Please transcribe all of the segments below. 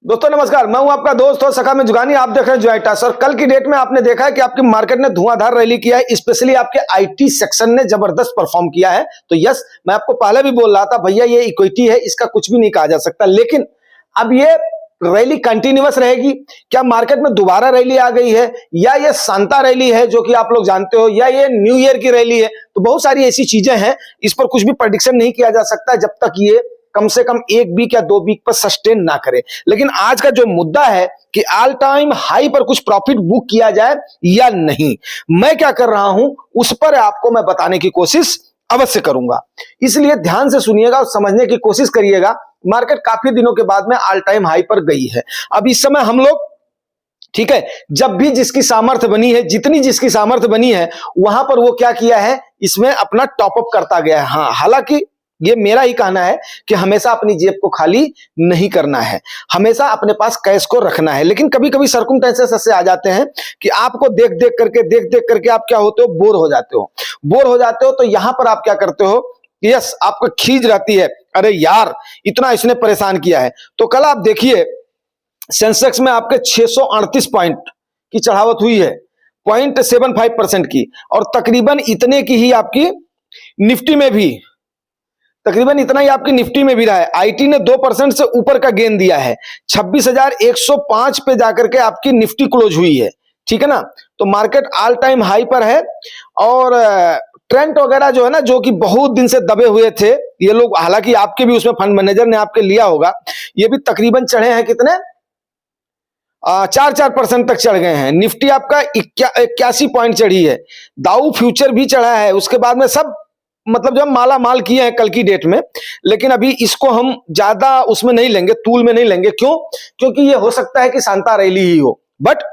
दोस्तों नमस्कार, मैं हूं आपका दोस्त और सखा में जुगानी। आप देख रहे हैं जुआइटास। और कल की डेट में आपने देखा है कि आपकी मार्केट ने धुआंधार रैली किया है, स्पेशली आपके आईटी सेक्शन ने जबरदस्त परफॉर्म किया है। तो यस, मैं आपको पहले भी बोल रहा था भैया ये इक्विटी है, इसका कुछ भी नहीं कहा जा सकता। लेकिन अब ये रैली कंटिन्यूअस रहेगी क्या? मार्केट में दोबारा रैली आ गई है या ये सांता रैली है जो कि आप लोग जानते हो, या ये न्यू ईयर की रैली है? तो बहुत सारी ऐसी चीजें हैं, इस पर कुछ भी प्रेडिक्शन नहीं किया जा सकता जब तक ये कम से कम एक वीक या 2 वीक पर सस्टेन ना करे। लेकिन आज का जो मुद्दा है कि ऑल टाइम हाई पर कुछ प्रॉफिट बुक किया जाए या नहीं, मैं क्या कर रहा हूं उस पर आपको मैं बताने की कोशिश अवश्य करूंगा। इसलिए ध्यान से सुनिएगा और समझने की कोशिश करिएगा। मार्केट काफी दिनों के बाद में ऑल टाइम हाई पर गई है। अब इस समय हम लोग, ठीक है, जब भी जिसकी सामर्थ्य बनी है, जितनी जिसकी सामर्थ्य बनी है, वहां पर वो क्या किया है, इसमें अपना टॉपअप करता गया है। हाँ, हालांकि ये मेरा ही कहना है कि हमेशा अपनी जेब को खाली नहीं करना है, हमेशा अपने पास कैश को रखना है। लेकिन कभी कभी सर्कमस्टेंसेस ऐसे आ जाते हैं कि आपको देख देख करके आप क्या होते हो, बोर हो जाते हो। तो यहां पर आप क्या करते हो, यस, आपको खींच रहती है, अरे यार इतना इसने परेशान किया है। तो कल आप देखिए सेंसेक्स में आपके 638 पॉइंट की चढ़ावट हुई है, 0.75% की, और तकरीबन इतने की ही आपकी निफ्टी में भी, तकरीबन इतना ही आपकी निफ्टी में भी रहा है। आईटी ने 2% से ऊपर का गेन दिया है, 26,105 पे जाकर के आपकी निफ्टी क्लोज हुई है, ठीक है ना। तो मार्केट ऑल टाइम हाई पर है। और ट्रेंड वगैरह जो है ना, जो कि बहुत दिन से दबे हुए थे ये लोग, हालांकि आपके भी उसमें फंड मैनेजर ने आपके लिया होगा, ये भी तकरीबन चढ़े हैं कितने, 4% तक चढ़ गए हैं। निफ्टी आपका 81 पॉइंट चढ़ी है, दाऊ फ्यूचर भी चढ़ा है। उसके बाद में सब मतलब जब माला माल किए हैं कल की डेट में। लेकिन अभी इसको हम ज्यादा उसमें नहीं लेंगे, तूल में नहीं लेंगे। क्यों? क्योंकि ये हो सकता है कि शांता रैली ही हो। बट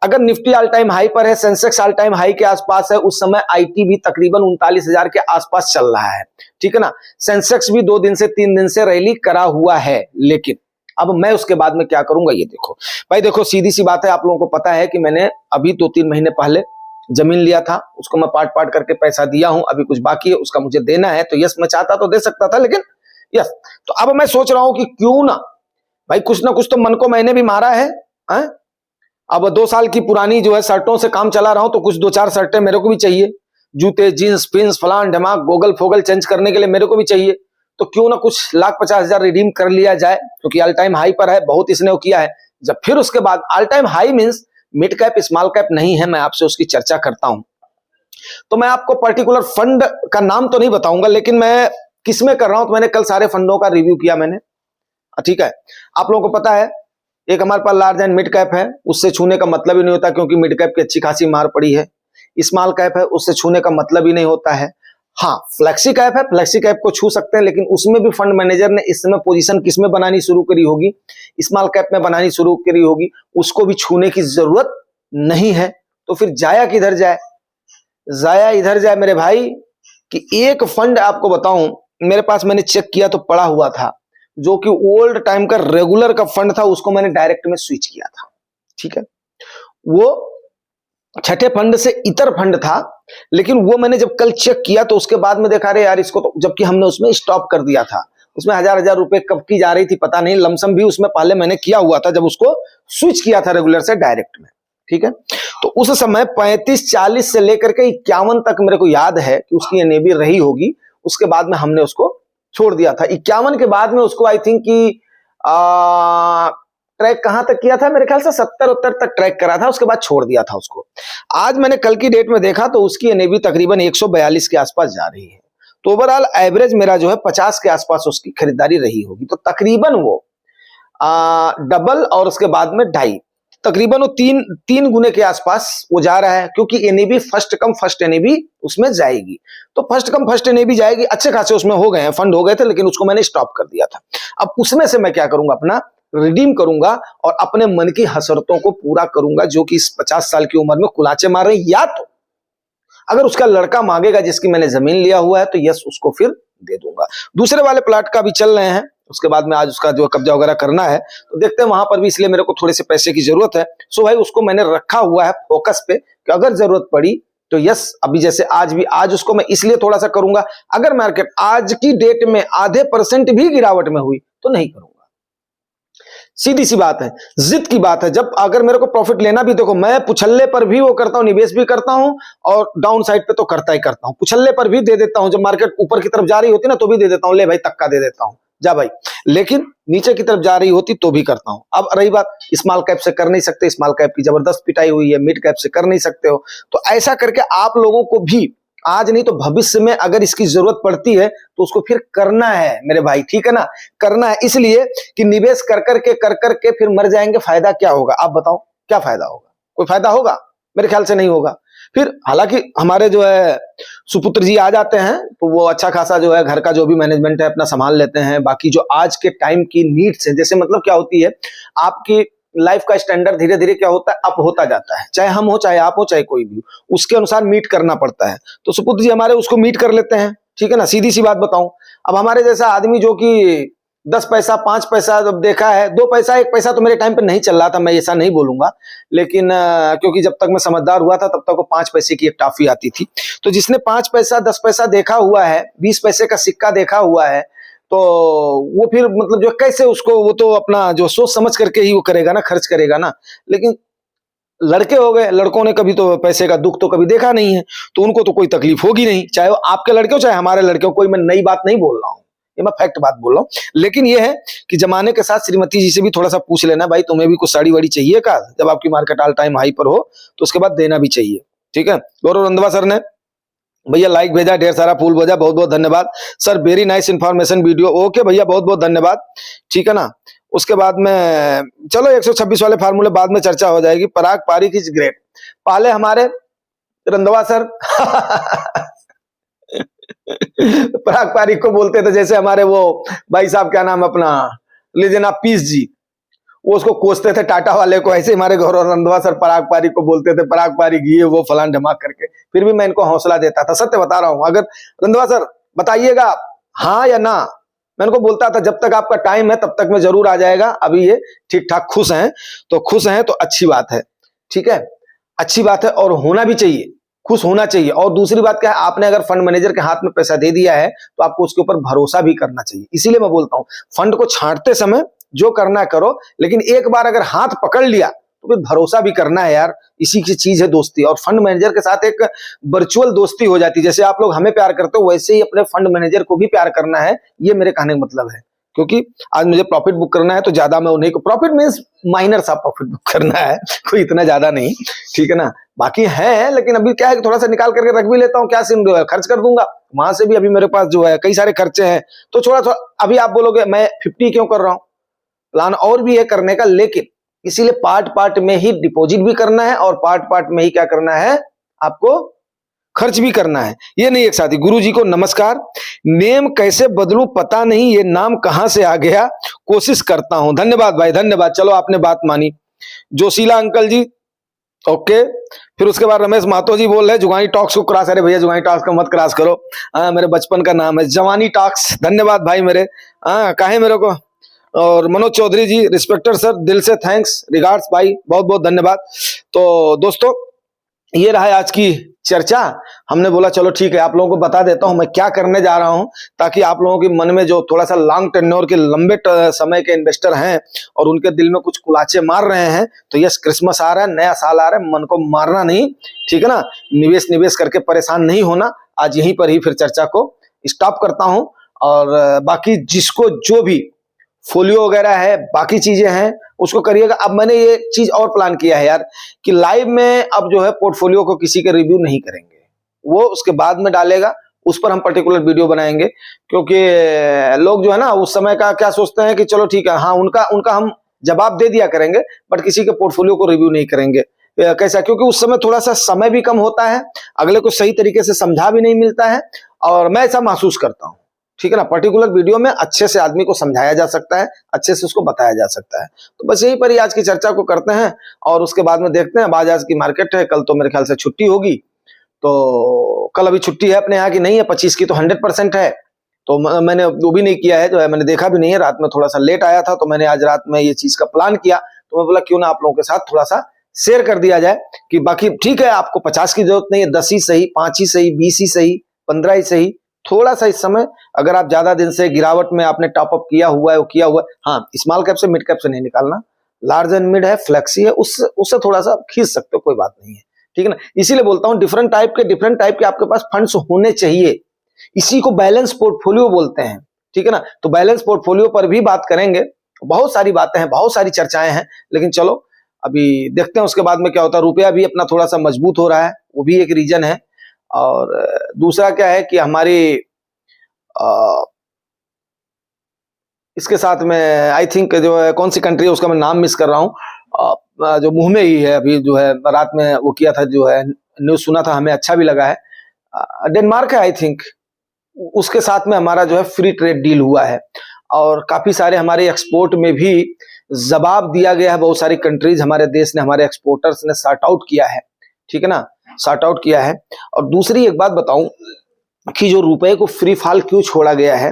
अगर निफ्टी ऑल टाइम हाई पर है, सेंसेक्स ऑल टाइम हाई के आसपास है, उस समय आईटी भी तकरीबन 39,000 के आसपास चल रहा है, ठीक है ना। सेंसेक्स भी 2 दिन से 3 दिन से रैली करा हुआ है। लेकिन अब मैं उसके बाद में क्या करूंगा, ये देखो भाई, देखो सीधी सी बात है, आप लोगों को पता है कि मैंने अभी 2-3 महीने पहले जमीन लिया था, उसको मैं पार्ट पार्ट करके पैसा दिया हूं, अभी कुछ बाकी है, उसका मुझे देना है। तो यस, मैं चाहता तो दे सकता था, लेकिन यस, तो अब मैं सोच रहा हूं कि क्यों ना भाई कुछ ना कुछ तो मन को मैंने भी मारा है। अब 2 साल की पुरानी जो है शर्टों से काम चला रहा हूं, तो कुछ 2-4 शर्टें मेरे को भी चाहिए, जूते, जीन्स, पिन्स, फलान ढमाक, गोगल फोगल चेंज करने के लिए मेरे को भी चाहिए। तो क्यों ना कुछ 1,50,000 रिडीम कर लिया जाए, क्योंकि ऑल टाइम हाई पर है, बहुत इसने वो किया है। जब फिर उसके बाद all time high means mid cap small cap नहीं है, मैं आपसे उसकी चर्चा करता हूं। तो मैं आपको पर्टिकुलर फंड का नाम तो नहीं बताऊंगा, लेकिन मैं किसमें कर रहा हूं। तो मैंने कल सारे फंडों का रिव्यू किया मैंने, ठीक है। आप लोगों को पता है एक हमारे पास लार्ज एंड मिड कैप है, उससे छूने का मतलब ही नहीं होता, क्योंकि मिड कैप की अच्छी खासी मार पड़ी है। स्मॉल कैप है, उससे छूने का मतलब ही नहीं होता है। हाँ, फ्लेक्सी कैप है, फ्लेक्सी कैप को छू सकते हैं, लेकिन उसमें भी फंड मैनेजर ने इस समय पोजीशन किसमें बनानी शुरू करी होगी, स्मॉल कैप में बनानी शुरू करी होगी, उसको भी छूने की जरूरत नहीं है। तो फिर जाया किधर जाए, जाया इधर जाए मेरे भाई कि एक फंड आपको बताऊं, मेरे पास मैंने चेक किया तो पड़ा हुआ था, जो कि ओल्ड टाइम का रेगुलर का फंड था, उसको मैंने डायरेक्ट में स्विच किया था, ठीक है। वो छठे फंड से इतर फंड था, लेकिन वो मैंने जब कल चेक किया तो उसके बाद में देखा, अरे यार इसको तो, जबकि हमने उसमें स्टॉप कर दिया था, उसमें 1,000 रुपए कब की जा रही थी पता नहीं, लमसम भी उसमें पहले मैंने किया हुआ था जब उसको स्विच किया था रेगुलर से डायरेक्ट में, ठीक है। तो उस समय 35-40 से लेकर के 51 तक मेरे को याद है कि उसकी एनएबी रही होगी। उसके बाद में हमने उसको छोड़ दिया था। 51 के बाद में उसको आई थिंक कि ट्रैक कहां तक किया था, मेरे ख्याल से 70-70 तक ट्रैक करा था, उसके बाद छोड़ दिया था उसको। आज मैंने कल की डेट में देखा तो उसकी एनएबी तकरीबन 142 के आसपास जा रही है। तो ओवरऑल एवरेज मेरा जो है 50 के आसपास उसकी खरीदारी रही होगी। तो तकरीबन वो डबल और उसके बाद में 2.5, तकरीबन वो 3 गुने के आसपास वो जा रहा है, क्योंकि NAB first come first NAB उसमें जाएगी। तो फर्स्ट कम फर्स्ट एनएबी जाएगी, अच्छे खासे उसमें हो गए हैं, फंड हो गए थे, लेकिन उसको मैंने स्टॉप कर दिया था। अब उसमें से मैं क्या करूंगा, अपना रिडीम करूंगा और अपने मन की हसरतों को पूरा करूंगा, जो कि इस 50 साल की उम्र में कुलाचे मार रहे हैं। या तो अगर उसका लड़का मांगेगा जिसकी मैंने जमीन लिया हुआ है, तो यस, उसको फिर दे दूंगा। दूसरे वाले प्लाट का भी चल रहे हैं, उसके बाद में आज उसका जो कब्जा वगैरह करना है, तो देखते हैं वहां पर भी, इसलिए मेरे को थोड़े से पैसे की जरूरत है। सो भाई उसको मैंने रखा हुआ है फोकस पे कि अगर जरूरत पड़ी तो यस, अभी जैसे आज उसको मैं इसलिए थोड़ा सा करूंगा। अगर मार्केट आज की डेट में 0.5% भी गिरावट में हुई तो नहीं करूंगा। सीधी सी बात है, जिद की बात है। जब अगर मेरे को प्रॉफिट लेना भी, देखो मैं पुछल्ले पर भी वो करता हूं, निवेश भी करता हूं और डाउन साइड पे तो करता ही करता हूं। पुछल्ले पर भी दे देता हूं, जब मार्केट ऊपर की तरफ जा रही होती ना तो भी दे देता हूं, ले भाई तक्का दे देता हूं, जा भाई। लेकिन नीचे की तरफ जा रही होती तो भी करता हूं। अब रही बात स्मॉल कैप से कर नहीं सकते, स्मॉल कैप की जबरदस्त पिटाई हुई है, मिड कैप से कर नहीं सकते हो, तो ऐसा करके आप लोगों को भी आज नहीं तो भविष्य में अगर इसकी जरूरत पड़ती है तो उसको फिर करना है मेरे भाई, ठीक है ना, करना है। इसलिए कि निवेश कर करके फिर मर जाएंगे, फायदा क्या होगा आप बताओ, क्या फायदा होगा? कोई फायदा होगा? मेरे ख्याल से नहीं होगा। फिर हालांकि हमारे जो है सुपुत्र जी आ जाते हैं तो वो अच्छा खासा जो है घर का जो भी मैनेजमेंट है अपना संभाल लेते हैं। बाकी जो आज के टाइम की नीड्स है, जैसे मतलब क्या होती है, आपकी लाइफ का स्टैंडर्ड धीरे धीरे क्या होता है, अप होता जाता है, चाहे हम हो, चाहे आप हो, चाहे कोई भी हो, उसके अनुसार मीट करना पड़ता है। तो सुपुत्र जी हमारे उसको मीट कर लेते हैं, ठीक है ना। सीधी सी बात बताऊं, अब हमारे जैसा आदमी जो कि 10 पैसा 5 पैसा जब देखा है, 2 पैसा 1 पैसा तो मेरे टाइम पे नहीं चल रहा था, मैं ऐसा नहीं बोलूंगा, लेकिन क्योंकि जब तक मैं समझदार हुआ था तब तक वो 5 पैसे की एक टॉफी आती थी। तो जिसने 5 पैसा 10 पैसा देखा हुआ है, 20 पैसे का सिक्का देखा हुआ है, तो वो फिर मतलब जो कैसे उसको, वो तो अपना जो सोच समझ करके ही वो करेगा ना, खर्च करेगा ना। लेकिन लड़के हो गए, लड़कों ने कभी तो पैसे का दुख तो कभी देखा नहीं है, तो उनको तो कोई तकलीफ होगी नहीं, चाहे वो आपके लड़के हो चाहे हमारे लड़के हो। कोई मैं नई बात नहीं बोल रहा हूँ, ये मैं फैक्ट बात बोल रहा हूँ। लेकिन ये है कि जमाने के साथ श्रीमती जी से भी थोड़ा सा पूछ लेना, भाई तुम्हें भी कुछ साड़ी वाड़ी चाहिए का, जब आपकी मार्केट ऑल टाइम हाई पर हो तो उसके बाद देना भी चाहिए, ठीक है। गौरव रंधवा सर ने भैया लाइक भेजा, ढेर सारा फूल भेजा, बहुत बहुत धन्यवाद sir, very nice information video. Okay भैया, बहुत बहुत धन्यवाद, ठीक है ना। उसके बाद में चलो 126 वाले फार्मूले बाद में चर्चा हो जाएगी। पराग पारिक इज ग्रेट, पहले हमारे रंधवा सर पराग पारिक को बोलते थे, जैसे हमारे वो भाई साहब क्या नाम अपना लीजिए पीस जी, वो उसको कोसते थे टाटा वाले को, ऐसे हमारे गौरव रंधवा सर पराग पारिक को बोलते थे, पराग पारिक ये वो फलान ढमाक करके। फिर भी मैं इनको हौसला देता था, सत्य बता रहा हूं। अगर रंधवा सर बताइएगा हाँ या ना, मैं इनको बोलता था जब तक आपका टाइम है तब तक मैं जरूर आ जाएगा। अभी ये ठीक ठाक खुश हैं, तो खुश हैं तो अच्छी बात है, ठीक है, अच्छी बात है और होना भी चाहिए, खुश होना चाहिए। और दूसरी बात क्या है, आपने अगर फंड मैनेजर के हाथ में पैसा दे दिया है तो आपको उसके ऊपर भरोसा भी करना चाहिए। इसीलिए मैं बोलता हूं फंड को छांटते समय जो करना है करो, लेकिन एक बार अगर हाथ पकड़ लिया तो फिर भरोसा भी करना है यार, इसी की चीज है दोस्ती। और फंड मैनेजर के साथ एक वर्चुअल दोस्ती हो जाती है, जैसे आप लोग हमें प्यार करते हो वैसे ही अपने फंड मैनेजर को भी प्यार करना है, ये मेरे कहने का मतलब है। क्योंकि आज मुझे प्रॉफिट बुक करना है तो ज्यादा मैं उन्हीं को, प्रॉफिट मींस माइनर सा प्रॉफिट बुक करना है, कोई इतना ज्यादा नहीं, ठीक है ना। बाकी है, लेकिन अभी क्या है कि थोड़ा सा निकाल करके रख भी लेता हूँ, क्या सीन खर्च कर दूंगा वहां से भी। अभी मेरे पास जो है कई सारे खर्चे हैं, तो थोड़ा थोड़ा अभी आप बोलोगे मैं 50 क्यों कर रहा हूँ, प्लान और भी है करने का, लेकिन इसीलिए पार्ट पार्ट में ही डिपॉजिट भी करना है और पार्ट पार्ट में ही क्या करना है, आपको खर्च भी करना है। ये नहीं एक साथी गुरु जी को नमस्कार, नेम कैसे बदलूं पता नहीं, ये नाम कहां से आ गया, कोशिश करता हूं। धन्यवाद भाई, धन्यवाद, चलो आपने बात मानी। जोशीला अंकल जी ओके। फिर उसके बाद रमेश महतो जी बोल रहे जुगानी टॉक्स को क्रॉस, अरे भैया जुगानी टॉक्स को मत क्रॉस करो, मेरे बचपन का नाम है जवानी टॉक्स, धन्यवाद भाई मेरे, काहे मेरे को। और मनोज चौधरी जी रिस्पेक्टर सर, दिल से थैंक्स रिगार्ड्स भाई, बहुत बहुत धन्यवाद। तो दोस्तों ये रहा आज की चर्चा। हमने बोला चलो ठीक है आप लोगों को बता देता हूं मैं क्या करने जा रहा हूं, ताकि आप लोगों के मन में जो थोड़ा सा लॉन्ग टेन्योर के लंबे समय के इन्वेस्टर हैं और उनके दिल में कुछ कुलाचे मार रहे हैं, तो यस क्रिसमस आ रहा है, नया साल आ रहा है, मन को मारना नहीं, ठीक है ना, निवेश करके परेशान नहीं होना। आज यहीं पर ही फिर चर्चा को स्टॉप करता हूं। और बाकी जिसको जो भी फोलियो वगैरह है, बाकी चीजें हैं, उसको करिएगा। अब मैंने ये चीज और प्लान किया है यार कि लाइव में अब जो है पोर्टफोलियो को किसी के रिव्यू नहीं करेंगे, वो उसके बाद में डालेगा, उस पर हम पर्टिकुलर वीडियो बनाएंगे। क्योंकि लोग जो है ना उस समय का क्या सोचते हैं कि चलो ठीक है, हाँ उनका हम जवाब दे दिया करेंगे, बट किसी के पोर्टफोलियो को रिव्यू नहीं करेंगे। कैसा, क्योंकि उस समय थोड़ा सा समय भी कम होता है, अगले को सही तरीके से समझा भी नहीं मिलता है, और मैं ऐसा महसूस करता हूँ, ठीक है ना। पर्टिकुलर वीडियो में अच्छे से आदमी को समझाया जा सकता है, अच्छे से उसको बताया जा सकता है। तो बस यहीं पर ही आज की चर्चा को करते हैं और उसके बाद में देखते हैं। आज की मार्केट है, कल तो मेरे ख्याल से छुट्टी होगी, तो कल अभी छुट्टी है अपने यहाँ की नहीं है, 25 की तो 100% है। तो मैंने वो भी नहीं किया है, जो है मैंने देखा भी नहीं है, रात में थोड़ा सा लेट आया था, तो मैंने आज रात में ये चीज का प्लान किया। तो मैं बोला क्यों ना आप लोगों के साथ थोड़ा सा शेयर कर दिया जाए कि बाकी ठीक है, आपको 50 की जरूरत नहीं है, 10 ही सही, 5 ही सही, 20 ही सही, 15 ही सही, थोड़ा सा इस समय अगर आप ज्यादा दिन से गिरावट में आपने टॉपअप किया हुआ है, वो किया हुआ है, हाँ स्मॉल कैप से मिड कैप से नहीं निकालना, लार्ज एंड मिड है, फ्लेक्सी है, उससे थोड़ा सा खींच सकते हो, कोई बात नहीं है, ठीक है ना। इसीलिए बोलता हूं डिफरेंट टाइप के आपके पास फंड्स होने चाहिए, इसी को बैलेंस पोर्टफोलियो बोलते हैं, ठीक है ना। तो बैलेंस पोर्टफोलियो पर भी बात करेंगे, बहुत सारी बातें हैं, बहुत सारी चर्चाएं हैं, लेकिन चलो अभी देखते हैं उसके बाद में क्या होता है। रुपया भी अपना थोड़ा सा मजबूत हो रहा है, वो भी एक रीजन है। और दूसरा क्या है कि हमारी इसके साथ में आई थिंक जो है कौन सी कंट्री है उसका मैं नाम मिस कर रहा हूँ, जो मुंह में ही है अभी, जो है रात में वो किया था, जो है न्यूज सुना था, हमें अच्छा भी लगा है, डेनमार्क है आई थिंक, उसके साथ में हमारा जो है फ्री ट्रेड डील हुआ है। और काफी सारे हमारे एक्सपोर्ट में भी जवाब दिया गया है, बहुत सारी कंट्रीज हमारे देश ने, हमारे एक्सपोर्टर्स ने सॉर्ट आउट किया है, ठीक है ना, सॉर्ट आउट किया है। और दूसरी एक बात बताऊं कि जो रुपए को फ्री फॉल क्यों छोड़ा गया है,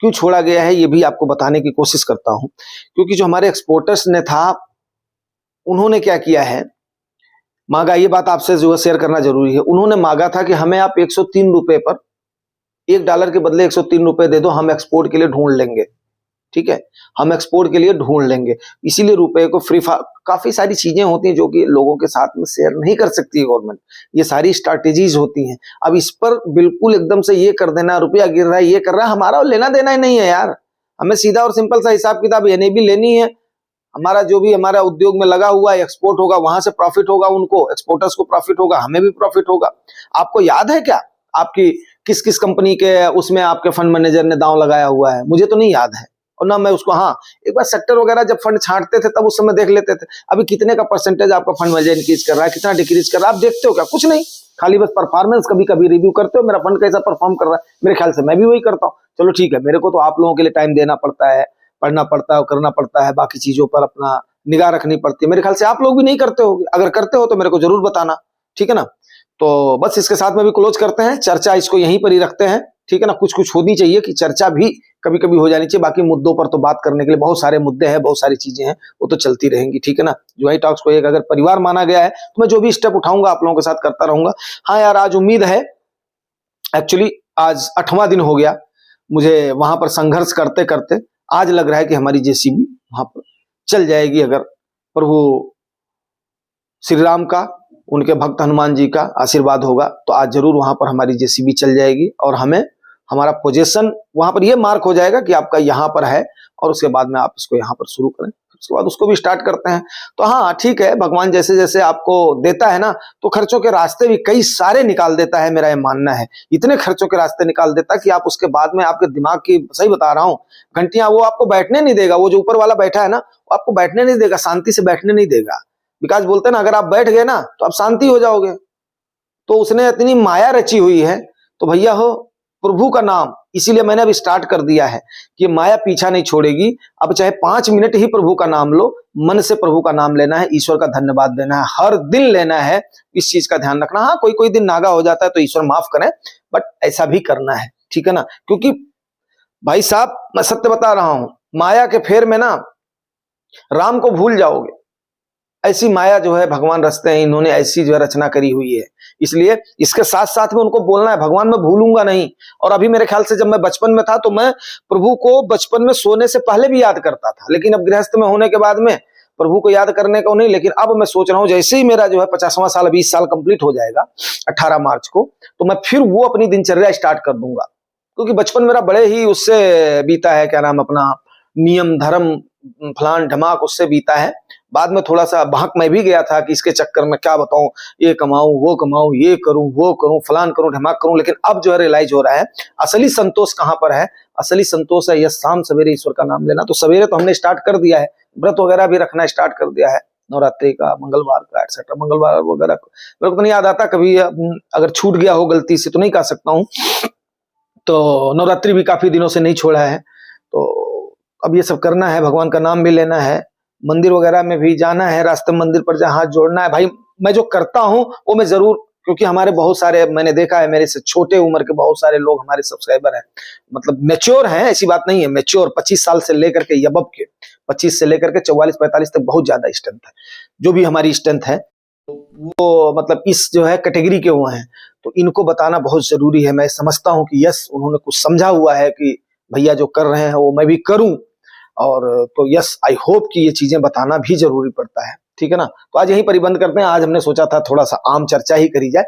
क्यों छोड़ा गया है, ये भी आपको बताने की कोशिश करता हूं। क्योंकि जो हमारे एक्सपोर्टर्स ने था, उन्होंने क्या किया है, मांगा, ये बात आपसे जो है शेयर करना जरूरी है, उन्होंने मांगा था कि हमें आप 103 रुपए पर, $1 के बदले 103 रुपए दे दो, हम एक्सपोर्ट के लिए ढूंढ लेंगे, ठीक है, हम एक्सपोर्ट के लिए ढूंढ लेंगे। इसीलिए रुपए को फ्री, काफी सारी चीजें होती हैं जो कि लोगों के साथ में शेयर नहीं कर सकती है गवर्नमेंट, ये सारी स्ट्रैटेजीज होती हैं। अब इस पर बिल्कुल एकदम से ये कर देना, रुपया गिर रहा है, ये कर रहा है, हमारा लेना देना ही नहीं है यार, हमें सीधा और सिंपल सा हिसाब किताब यानी भी लेनी है। हमारा जो भी हमारा उद्योग में लगा हुआ है, एक्सपोर्ट होगा, वहां से प्रॉफिट होगा, उनको एक्सपोर्टर्स को प्रॉफिट होगा, हमें भी प्रॉफिट होगा। आपको याद है क्या आपकी किस किस कंपनी के उसमें आपके फंड मैनेजर ने दांव लगाया हुआ है? मुझे तो नहीं याद है, और ना मैं उसको, हाँ एक बार सेक्टर वगैरह जब फंड छांटते थे तब उस समय देख लेते थे, अभी कितने का परसेंटेज आपका फंड मैनेजर इंक्रीज कर रहा है, कितना डिक्रीज कर रहा है, आप देखते हो क्या? कुछ नहीं, खाली बस परफॉर्मेंस कभी कभी रिव्यू करते हो, मेरा फंड कैसा परफॉर्म कर रहा है, मेरे ख्याल से मैं भी वही करता हूँ। चलो ठीक है, मेरे को तो आप लोगों के लिए टाइम देना पड़ता है, पढ़ना पड़ता है, करना पड़ता है, बाकी चीजों पर अपना निगाह रखनी पड़ती है, मेरे ख्याल से आप लोग भी नहीं करते होगे, अगर करते हो तो मेरे को जरूर बताना, ठीक है ना। तो बस इसके साथ में भी क्लोज करते हैं, चर्चा इसको यहीं पर ही रखते हैं, ठीक है ना। कुछ कुछ होनी चाहिए कि चर्चा भी कभी कभी हो जानी चाहिए, बाकी मुद्दों पर तो बात करने के लिए बहुत सारे मुद्दे हैं, बहुत सारी चीजें हैं, वो तो चलती रहेंगी, ठीक है ना। जुआई टॉक्स को एक अगर परिवार माना गया है तो मैं जो भी स्टेप उठाऊंगा आप लोगों के साथ करता रहूंगा। हाँ यार, आज उम्मीद है, एक्चुअली आज 8वां दिन हो गया मुझे वहां पर संघर्ष करते करते, आज लग रहा है कि हमारी जेसीबी वहां पर चल जाएगी, अगर प्रभु श्री राम का, उनके भक्त हनुमान जी का आशीर्वाद होगा तो आज जरूर वहां पर हमारी जेसीबी चल जाएगी, और हमें हमारा पोजीशन वहां पर ये मार्क हो जाएगा कि आपका यहाँ पर है, और उसके बाद में आप इसको यहाँ पर शुरू करें, उसके बाद उसको भी स्टार्ट करते हैं। तो हाँ ठीक है, भगवान जैसे जैसे आपको देता है ना, तो खर्चों के रास्ते भी कई सारे निकाल देता है, मेरा ये मानना है, इतने खर्चों के रास्ते निकाल देता है कि आप उसके बाद में आपके दिमाग की, सही बता रहा हूँ, घंटियां वो आपको बैठने नहीं देगा, वो जो ऊपर वाला बैठा है ना, वो आपको बैठने नहीं देगा, शांति से बैठने नहीं देगा। विकास बोलते हैं ना, अगर आप बैठ गए ना तो आप शांति हो जाओगे, तो उसने इतनी माया रची हुई है, तो भैया हो प्रभु का नाम, इसीलिए मैंने अब स्टार्ट कर दिया है कि माया पीछा नहीं छोड़ेगी। अब चाहे 5 मिनट ही प्रभु का नाम लो, मन से प्रभु का नाम लेना है, ईश्वर का धन्यवाद देना है, हर दिन लेना है, इस चीज का ध्यान रखना। हाँ कोई कोई दिन नागा हो जाता है तो ईश्वर माफ करें, बट ऐसा भी करना है, ठीक है ना। क्योंकि भाई साहब मैं सत्य बता रहा हूं, माया के फेर में ना राम को भूल जाओगे, ऐसी माया जो है भगवान रचते हैं, इन्होंने ऐसी जो है रचना करी हुई है। इसलिए इसके साथ साथ में उनको बोलना है, भगवान मैं भूलूंगा नहीं। और अभी मेरे ख्याल से जब मैं बचपन में था तो मैं प्रभु को बचपन में सोने से पहले भी याद करता था, लेकिन अब गृहस्थ में होने के बाद में प्रभु को याद करने को नहीं। लेकिन अब मैं सोच रहा हूं जैसे ही मेरा जो है 50वां साल, 20 साल कंप्लीट हो जाएगा 18 मार्च को, तो मैं फिर वो अपनी दिनचर्या स्टार्ट कर दूंगा, क्योंकि बचपन मेरा बड़े ही उससे बीता है, क्या नाम अपना, नियम धर्म फलान ढमाक उससे बीता है। बाद में थोड़ा सा बहक मैं भी गया था कि इसके चक्कर में क्या बताऊं, ये कमाऊं वो कमाऊं, ये करूं वो करूं, फलान करूं ढमाक करूं। लेकिन अब जो है रियलाइज हो रहा है असली संतोष कहां पर है। असली संतोष है यह शाम सवेरे ईश्वर का नाम लेना। तो सवेरे तो हमने स्टार्ट कर दिया है, व्रत वगैरह भी रखना स्टार्ट कर दिया है, नवरात्रि का, मंगलवार का, एक्सेट्रा, मंगलवार वगैरह मेरे को तो नहीं याद आता, कभी अगर छूट गया हो गलती से तो नहीं कह सकता हूँ। तो नवरात्रि भी काफी दिनों से नहीं छोड़ा है, तो अब ये सब करना है, भगवान का नाम भी लेना है, मंदिर वगैरह में भी जाना है, रास्ते मंदिर पर जहाँ हाथ जोड़ना है। भाई मैं जो करता हूँ वो मैं जरूर, क्योंकि हमारे बहुत सारे, मैंने देखा है मेरे से छोटे उम्र के बहुत सारे लोग हमारे सब्सक्राइबर हैं, मतलब मैच्योर हैं, ऐसी बात नहीं है, मैच्योर 25 साल से लेकर के यबब के 25 से लेकर के 44-45 तक बहुत ज्यादा स्ट्रेंथ है, जो भी हमारी स्ट्रेंथ है वो मतलब इस जो है कैटेगरी के वो हैं। तो इनको बताना बहुत जरूरी है। मैं समझता हूं कि यस, उन्होंने कुछ समझा हुआ है कि भैया जो कर रहे हैं वो मैं भी करूं, और तो यस, आई होप कि ये चीजें बताना भी जरूरी पड़ता है। ठीक है ना, तो आज यहीं पर ही बंद करते हैं। आज हमने सोचा था थोड़ा सा आम चर्चा ही करी जाए।